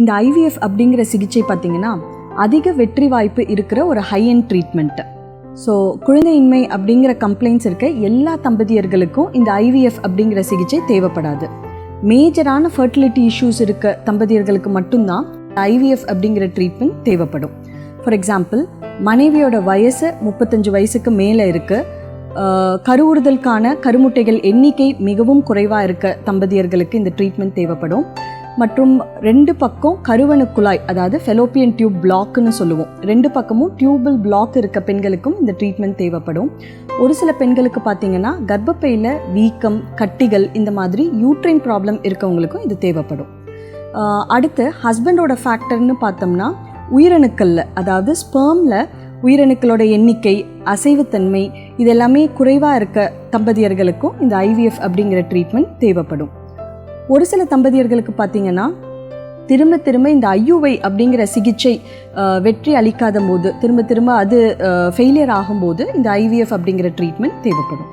இந்த ஐவிஎஃப் அப்படிங்கிற சிகிச்சை பார்த்திங்கன்னா அதிக வெற்றி வாய்ப்பு இருக்கிற ஒரு ஹை எண்ட் ட்ரீட்மெண்ட்டு. ஸோ குழந்தையின்மை அப்படிங்கிற கம்ப்ளைண்ட்ஸ் இருக்க எல்லா தம்பதியர்களுக்கும் இந்த ஐவிஎஃப் அப்படிங்கிற சிகிச்சை தேவைப்படாது. மேஜரான ஃபர்டிலிட்டி இஷ்யூஸ் இருக்க தம்பதியர்களுக்கு மட்டும்தான் ஐவிஎஃப் அப்படிங்கிற ட்ரீட்மெண்ட் தேவைப்படும். ஃபார் எக்ஸாம்பிள், மனைவியோட வயசு 35 வயசுக்கு மேலே இருக்குது, கருவுறுதலுக்கான கருமுட்டைகள் எண்ணிக்கை மிகவும் குறைவாக இருக்க தம்பதியர்களுக்கு இந்த ட்ரீட்மெண்ட் தேவைப்படும். மற்றும் 2 பக்கம் கருவணு குழாய், அதாவது ஃபெலோப்பியன் டியூப் பிளாக்னு சொல்லுவோம், 2 பக்கமும் டியூபல் பிளாக் இருக்க பெண்களுக்கும் இந்த ட்ரீட்மெண்ட் தேவைப்படும். ஒரு சில பெண்களுக்கு பார்த்திங்கன்னா கர்ப்பப்பையில் வீக்கம், கட்டிகள், இந்த மாதிரி யூட்ரைன் ப்ராப்ளம் இருக்கவங்களுக்கும் இது தேவைப்படும். அடுத்து ஹஸ்பண்டோட ஃபேக்டர்னு பார்த்தோம்னா உயிரணுக்களில், அதாவது ஸ்பெர்மில் உயிரணுக்களோட எண்ணிக்கை, அசைவுத்தன்மை இதெல்லாமே குறைவாக இருக்க தம்பதியர்களுக்கும் இந்த ஐவிஎஃப் அப்படிங்கிற ட்ரீட்மெண்ட் தேவைப்படும். ஒரு சில தம்பதியர்களுக்கு பார்த்திங்கன்னா திரும்ப இந்த ஐயுஐ அப்படிங்கிற சிகிச்சை வெற்றி அளிக்காத போது, திரும்ப அது ஃபெயிலியர் ஆகும்போது இந்த ஐவிஎஃப் அப்படிங்கிற ட்ரீட்மெண்ட் தேவைப்படும்.